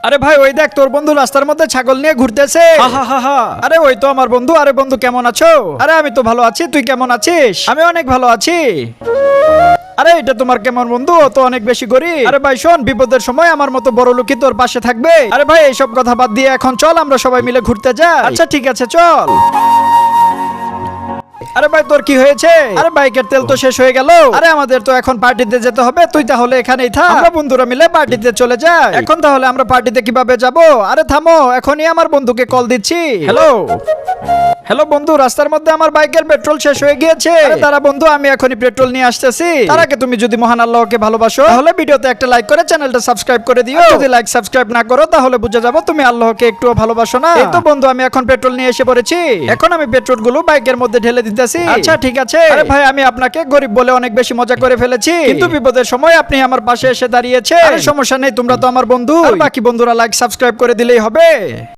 আরে ভাই ওই দেখ তোর বন্ধু রাস্তার মধ্যে ছাগল নিয়ে ঘুরতেছে। আরে ওই তো আমার বন্ধু। আরে বন্ধু কেমন আছো? আরে আমি তো ভালো আছি, তুই কেমন আছিস? আমি অনেক ভালো আছি। আরে এটা তোমার কেমন বন্ধু? ও তো অনেক বেশি গরিব। আরে ভাই শোন, বিপদের সময় আমার মতো বড় লোকই তোর পাশে থাকবে। আরে ভাই এইসব কথা বাদ দিয়ে এখন চল আমরা সবাই মিলে ঘুরতে যাই। আচ্ছা ঠিক আছে চল। আরে ভাই তোর কি হয়েছে? আরে বাইকের তেল তো শেষ হয়ে গেল। আরে আমাদের তো এখন পার্টিতে যেতে হবে, তুই তাহলে এখানেই থাক। আমরা বন্ধুরা মিলে পার্টিতে চলে যাই। এখন তাহলে আমরা পার্টিতে কিভাবে যাব? আরে থামো, এখনই আমার বন্ধুকে কল দিচ্ছি। হ্যালো হ্যালো বন্ধু, রাস্তার মধ্যে আমার বাইকের পেট্রোল শেষ হয়ে গিয়েছে। আরে দাঁড়া বন্ধু, আমি এখনই পেট্রোল নিয়ে আসতেছি। তার আগে তুমি যদি মহান আল্লাহকে ভালোবাসো তাহলে ভিডিওতে একটা লাইক করে চ্যানেলটা সাবস্ক্রাইব করে দিও। আর যদি লাইক সাবস্ক্রাইব না করো তাহলে বুঝে যাবো তুমি আল্লাহকে একটুও ভালোবাসো না। এই তো বন্ধু, আমি এখন পেট্রোল নিয়ে এসে পড়েছি। এখন আমি পেট্রোল গুলো বাইকের মধ্যে ঢেলে দিতেছি। আচ্ছা ঠিক আছে। আরে ভাই আমি আপনাকে গরিব বলে অনেক বেশি মজা করে ফেলেছি, কিন্তু বিপদের সময় আপনি আমার পাশে এসে দাঁড়িয়েছে। আরে সমস্যা নেই, তোমরা তো আমার বন্ধু। আর বাকি বন্ধুরা লাইক সাবস্ক্রাইব করে দিলেই হবে।